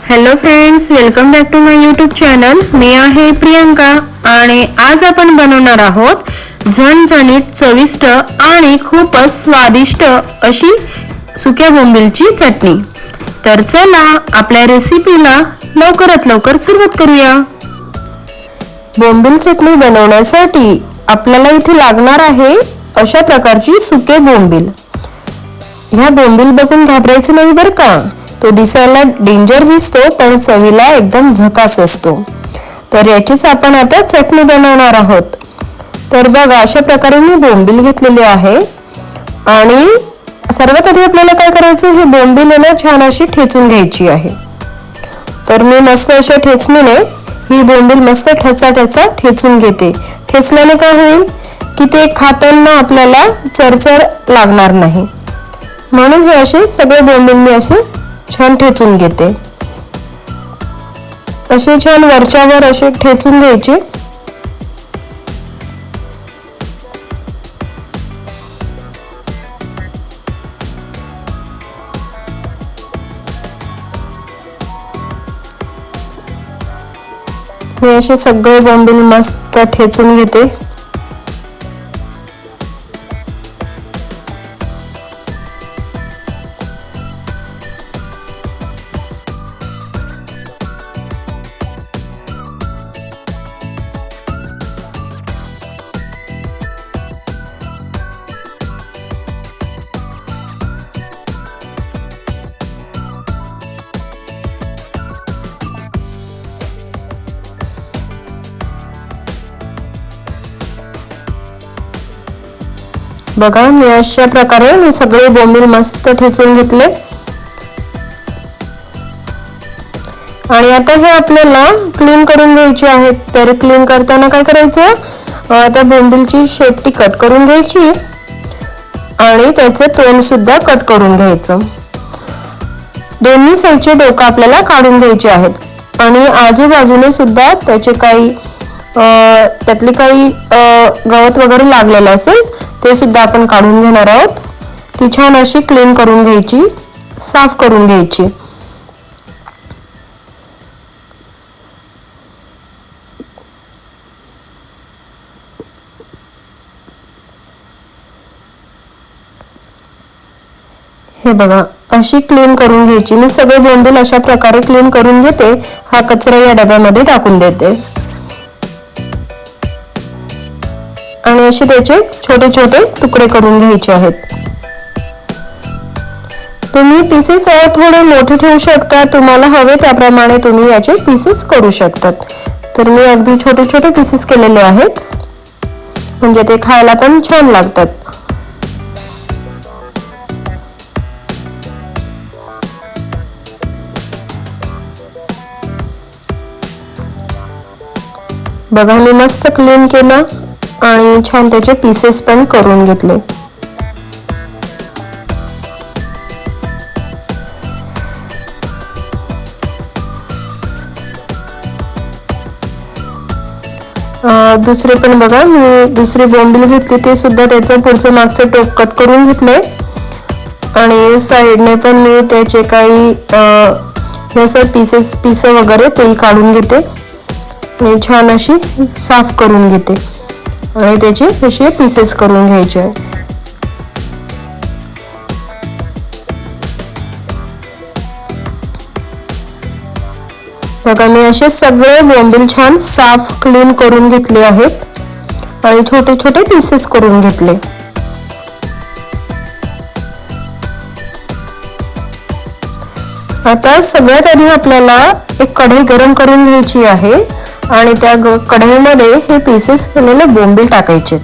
Hello friends, welcome back to my YouTube channel. मी आहे प्रियंका आणि आज आपण बनवणार आहोत झणझणीत चविष्ट आणि खूपच स्वादिष्ट अशी सुक्या बोंबीलची चटणी. तर चला आपल्या रेसिपीला लवकरात लवकर सुरुवात करूया. बोंबील चटणी बनवण्यासाठी आपल्याला इथे लागणार आहे अशा प्रकारची सुके बोंबील. ह्या बोंबील बघून घाबरायचं नाही बरं का. तो दिसायला डेंजर दिसतो पण चवीला एकदम झकास असतो. तर याचीच आपण आता चटणी बनवणार आहोत. तर बघा, अशा प्रकारे मी बोंबील घेतलेली आहे आणि सर्वात आधी आपल्याला काय करायचं, हे बोंबील छान अशी ठेचून घ्यायची आहे. तर मी मस्त अशा ठेचणीने ही बोंबील मस्त ठसा ठेचून घेते. ठेचल्याने काय होईल की ते खाताना आपल्याला चरचर लागणार नाही, म्हणून हे असे सगळे बोंबील मी असे छान ठेचून घेते. असे छान वरच्यावर असे ठेचून घ्यायचे. मी असे सगळे बोंबील मस्त ठेचून घेते. बघा, मी अशा प्रकारे मी सगळे बोंबील मस्त ठेचून घेतले. आणि आता हे आपल्याला क्लीन करून घ्यायचे आहेत. तर क्लीन करताना काय करायचं, त्या बोंबीलची शेपटी कट करून घ्यायची आणि त्याचे तोंड सुद्धा कट करून घ्यायचं. दोन्ही साईडचे डोकं आपल्याला काढून घ्यायचे आहेत आणि आजूबाजूने सुद्धा त्याचे काही त्यातले काही गवत वगैरे लागलेलं असेल ते सुद्धा आपण काढून घेणार आहोत. ती छान अशी क्लीन करून घ्यायची, साफ करून घ्यायची. हे बघा, अशी क्लीन करून घ्यायची. मी सगळे बोंबील अशा प्रकारे क्लीन करून घेते. हा कचरा या डब्यामध्ये टाकून देते आणि असे त्याचे छोटे छोटे तुकडे करून घ्यायचे आहेत. तुम्ही पीसेस थोडे मोठे ठेवू शकता, तुम्हाला हवे त्याप्रमाणे तुम्ही याचे पीसेस करू शकतात. तर मी अगदी छोटे छोटे पीसेस केलेले आहेत, म्हणजे ते खायला पण छान लागतात. बघा, मी मस्त क्लीन केलं आणि छान त्याचे पीसेस पण करून घेतले. दुसरे पण बघा, मी दुसरी बोंबील घेतली, ते सुद्धा त्याचं पुढचं मागचं टोक कट करून घेतले आणि साईडने पण मी त्याचे काही पीस वगैरे ते काढून घेते आणि छान अशी साफ करून घेते आणि त्याचे असे पीसेस करून घ्यायचे आहे. बघा, मी असे सगळे बोंबील छान साफ क्लीन करून घेतले आहेत आणि छोटे छोटे पीसेस करून घेतले. आता सगळ्यात आधी आपल्याला एक कढई गरम करून घ्यायची आहे आणि त्या कढईमध्ये हे पीसेस केलेले बोंबील टाकायचे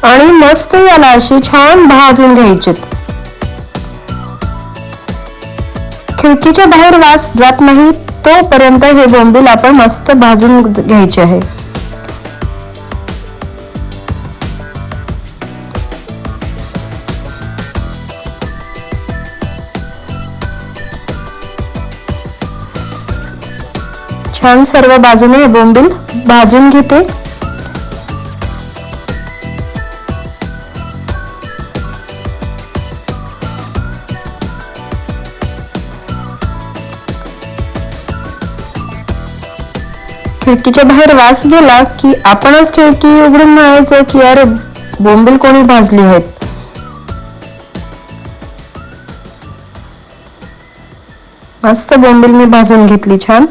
आणि मस्त याला अशी छान भाजून घ्यायचे. खिडकीच्या बाहेर वास जात नाही तोपर्यंत हे बोंबील आपण मस्त भाजून घ्यायचे आहे. छान सर्व बाजूने हे बोंबील भाजून घेते. खिडकीच्या बाहेर वास गेला की आपणच खिडकी उघडून म्हणायचं की अरे बोंबील कोणी भाजली आहेत. मस्त बोंबील मी भाजून घेतली छान.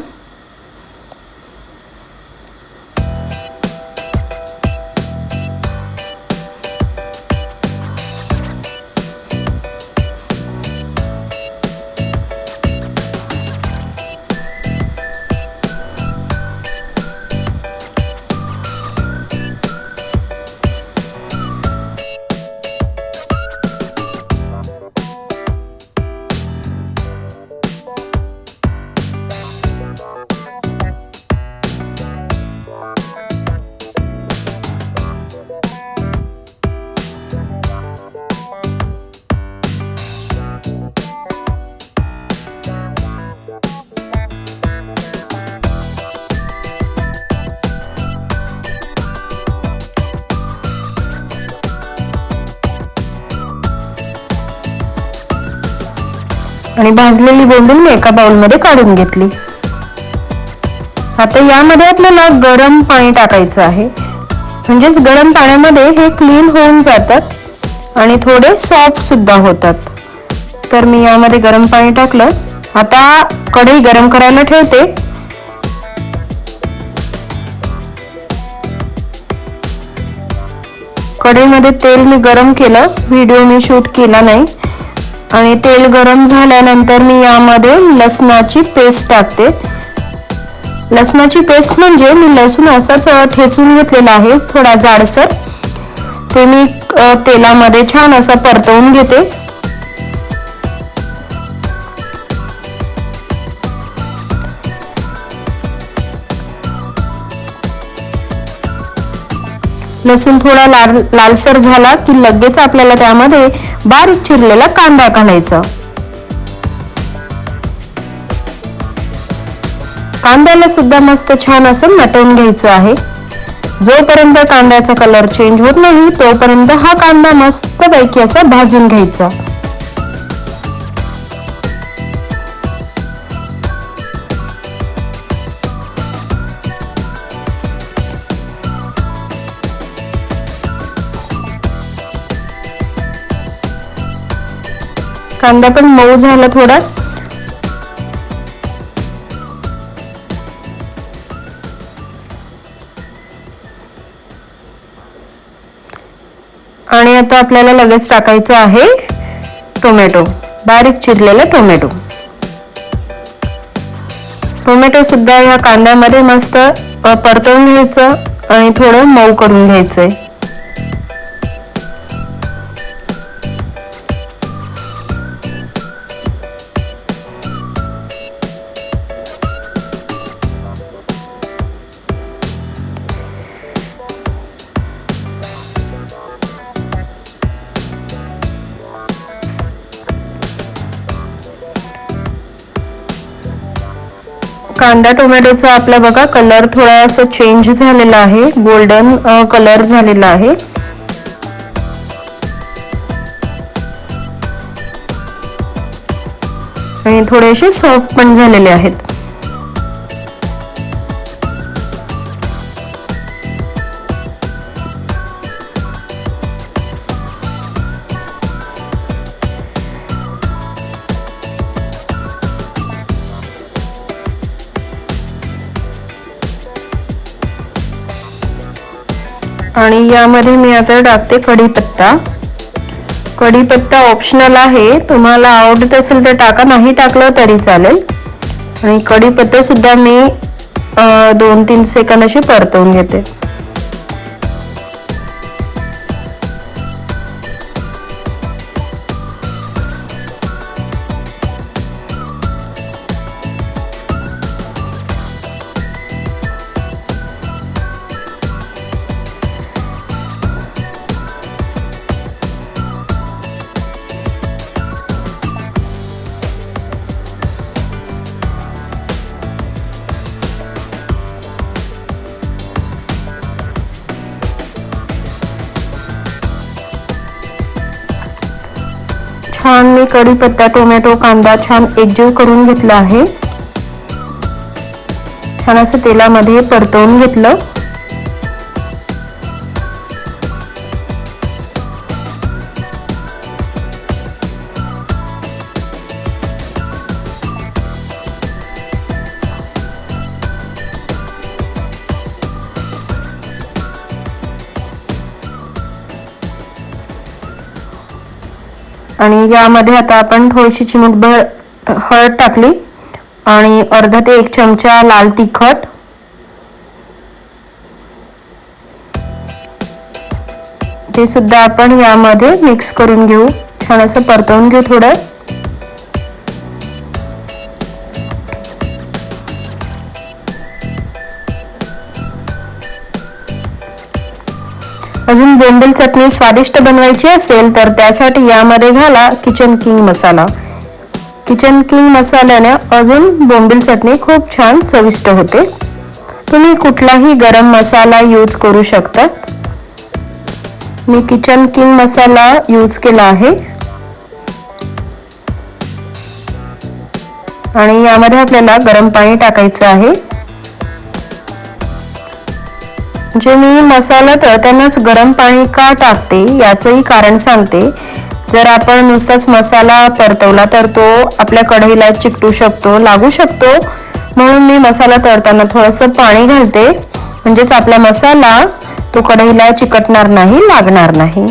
आणि भाजलेली बोंबील मी एका बाउलमध्ये काढून घेतली. आता यामध्ये आपल्याला गरम पाणी टाकायचं आहे, म्हणजेच गरम पाण्यामध्ये हे क्लीन होऊन जातात आणि थोडे सॉफ्ट सुद्धा होतात. तर मी यामध्ये गरम पाणी टाकलं. आता कढई गरम करायला ठेवते. कढईमध्ये तेल मी गरम केलं, व्हिडिओ मी शूट केला नाही. आणि तेल गरम झाल्यानंतर मी यामध्ये लसणाची पेस्ट टाकते. लसणाची पेस्ट म्हणजे मी लसूण असाच ठेचून घेतलेला आहे थोडा जाडसर. ते मी तेलामध्ये छान असं परतवून घेते. लसूण थोडा लालसर झाला की लगेच आपल्याला त्यामध्ये बारीक चिरलेला कांदा घालायचा. कांद्याला सुद्धा मस्त छान असं नटवून घ्यायचं आहे. जोपर्यंत कांद्याचा कलर चेंज होत नाही तोपर्यंत हा कांदा मस्त पैकी असा भाजून घ्यायचा. कांदा पण मऊ झाला थोडा. आणि आता आपल्याला लगेच टाकायचं आहे टोमॅटो, बारीक चिरलेला टोमॅटो. टोमॅटो सुद्धा या कांद्यामध्ये मस्त परतवून घ्यायचं आणि थोडं मऊ करून घ्यायचंय. कांदा टोमॅटोचा आपला बघा कलर थोडा असं चेंज झालेला आहे, गोल्डन कलर झालेला आहे. आणि थोडेसे सॉफ्ट पण झालेले आहेत. आणि यामध्ये मी आता टाकते कढीपत्ता. कढीपत्ता ऑप्शनल आहे, तुम्हाला आवडत असेल तर टाका, नाही टाकलं तरी चालेल. आणि कढीपत्ता सुद्धा मी 2-3 सेकंद अशी परतवून घेते. छान मी कढीपत्ता, टोमॅटो, कांदा छान एकजीव करून घेतला आहे. छान असं तेलामध्ये परतवून घेतलं. आणि यामध्ये आता आपण थोडीशी चिमूटभर हळद टाकली आणि अर्धा ते 1 चमचा लाल तिखट, ते सुद्धा आपण यामध्ये मिक्स करून घेऊ. छान असं परतवून घेऊ थोडं. अजून बोंबील चटणी स्वादिष्ट बनवायची असेल तर त्यासाठी यामध्ये घाला किचन किंग मसाला. किचन किंग मसाल्याने अजून बोंबील चटणी खूप छान चविष्ट होते. तुम्ही कुठलाही गरम मसाला यूज करू शकता. मी किचन किंग मसाला यूज केला आहे. आणि यामध्ये आपल्याला गरम पाणी टाकायचं आहे. जे मी मसाला तळतानाच गरम पाणी का टाकते याचंही कारण सांगते. जर आपण नुसताच मसाला परतवला तर तो आपल्या कढईला चिकटू शकतो, लागू शकतो. म्हणून मी मसाला तळताना थोडंसं पाणी घालते, म्हणजेच आपला मसाला तो कढईला चिकटणार नाही, लागणार नाही.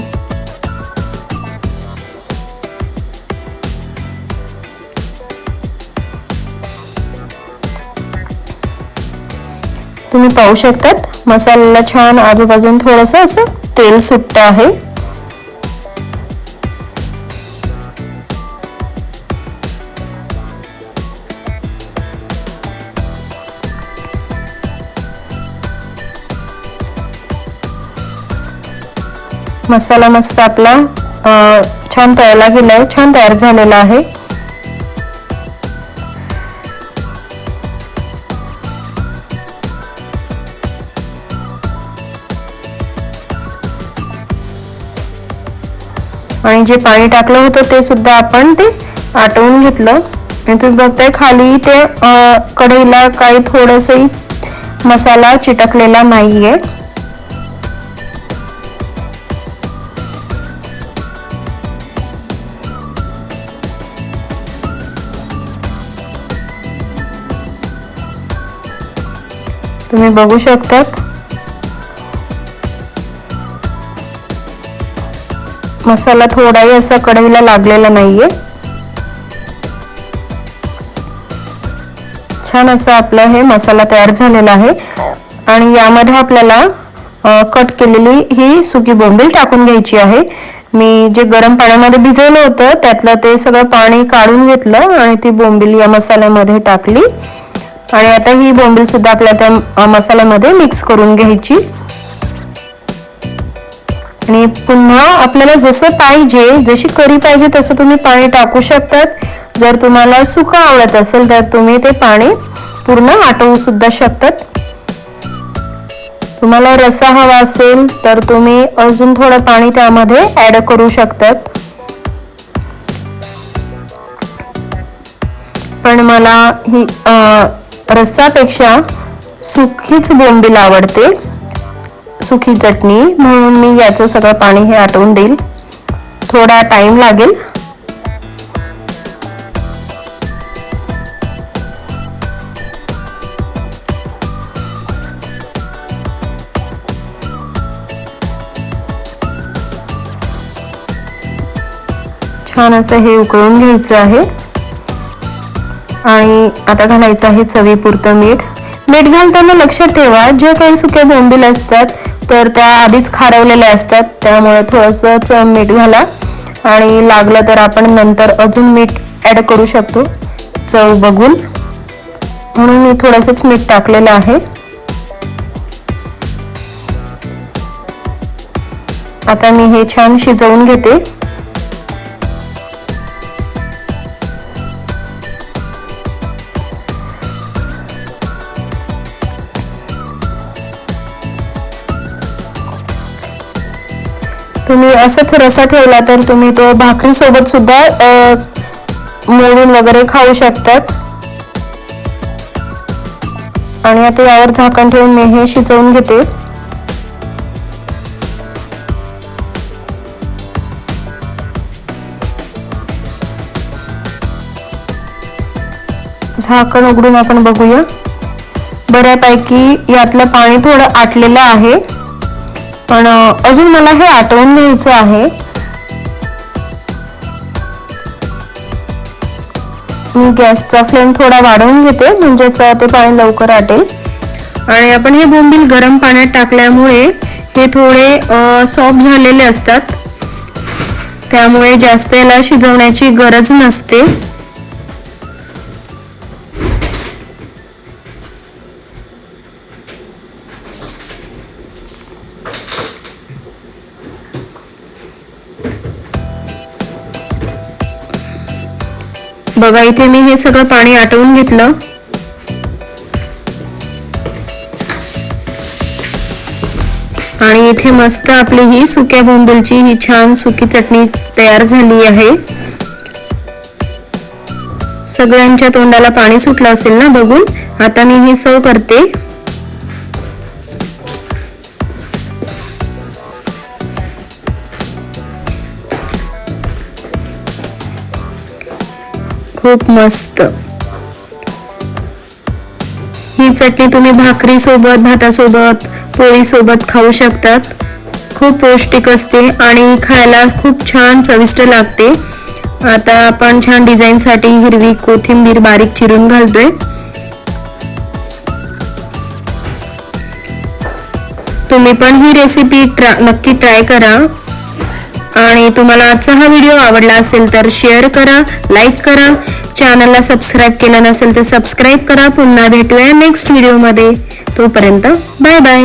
तुम्ही पाहू शकतात मसाल्याला छान आजूबाजून थोडंसं असं तेल सुटतं आहे. मसाला मस्त आपला छान तळला गेलाय, छान तयार झालेला आहे. आणि जे पाणी टाकलं होतं ते सुद्धा आपण ते आटवून घेतलं. आणि तुम्ही बघताय खाली ते कढईला काही थोडंसंही मसाला चिटकलेला नाहीये. तुम्ही बघू शकतात मसाला थोडाही असा कढईला लागलेला नाहीये. छान असं आपलं हे मसाला तयार झालेला आहे. आणि यामध्ये आपल्याला कट केलेली ही सुकी बोंबील टाकून घ्यायची आहे. मी जे गरम पाण्यामध्ये भिजवलं होतं त्यातलं ते सगळं पाणी काढून घेतलं आणि ती बोंबील या मसाल्यामध्ये टाकली. आणि आता ही बोंबील सुद्धा आपल्या त्या मसाल्यामध्ये मिक्स करून घ्यायची. आणि पुन्हा आपल्याला जसं पाहिजे, जशी करी पाहिजे तसं तुम्ही पाणी टाकू शकतात. जर तुम्हाला सुकं आवडत असेल तर तुम्ही ते पाणी पूर्ण आटवू सुद्धा शकतात. तुम्हाला रस्सा हवा असेल तर तुम्ही अजून थोडं पाणी त्यामध्ये ऍड करू शकतात. पण मला ही रस्सापेक्षा सुकीच बोंबील आवडते, सुकी चटणी, म्हणून मी याचं सगळं पाणी हे आटवून देईल. थोडा टाइम लागेल. छान असं हे उकळून घ्यायचं आहे. आणि आता घालायचं आहे चवीपुरतं मीठ. मीठ घालताना लक्षात ठेवा जे काही सुके बोंबील असतात तर त्या आधीच खारवलेल्या असतात, त्यामुळे थोडंसं मीठ घाला. आणि लागलं तर आपण नंतर अजून मीठ ऍड करू शकतो चव बघून, म्हणून मी थोडंसंच मीठ टाकलेलं आहे. आता मी हे छान शिजवून घेते. तुम्ही असंच रस्सा ठेवला तर तुम्ही तो भाकरी सोबत सुद्धा मोडून वगैरे खाऊ शकतात. आणि आता यावर झाकण ठेवून मी हे शिजवून घेते. झाकण उघडून आपण बघूया. बऱ्यापैकी यातलं पाणी थोडं आटलेलं आहे, पण अजून मला हे आटवून घ्यायचं आहे. मी गॅसचा फ्लेम थोडा वाढवून घेते, म्हणजेच ते पाणी लवकर आटेल. आणि आपण हे बोंबील गरम पाण्यात टाकल्यामुळे हे थोडे सॉफ्ट झालेले असतात, त्यामुळे जास्त याला शिजवण्याची गरज नसते. बघा, इथे मी हे सगळं पाणी आटवून घेतलं. आणि इथे मस्त आपली ही सुक्या बोंबीलची ही छान सुकी चटणी तयार झाली आहे. सगळ्यांच्या तोंडाला पाणी सुटलं असेल ना बघून. आता मी हे सर्व करते. खूप मस्त. ही चटणी तुम्ही भाकरी सोबत, भातासोबत, पोळी सोबत खाऊ शकतात. खूप पौष्टिक असते आणि खायला खूप छान चविष्ट लागते. आता आपण छान डिझाईन साठी हिरवी कोथिंबीर बारीक चिरून घालतोय. तुम्ही पण ही रेसिपी नक्की ट्राय करा. आणि तुम्हाला आजचा हा व्हिडिओ आवडला असेल तर शेअर करा, लाईक करा. चॅनलला सबस्क्राईब केलं नसेल तर सबस्क्राईब करा. पुन्हा भेटूया नेक्स्ट व्हिडिओमध्ये. तोपर्यंत बाय बाय.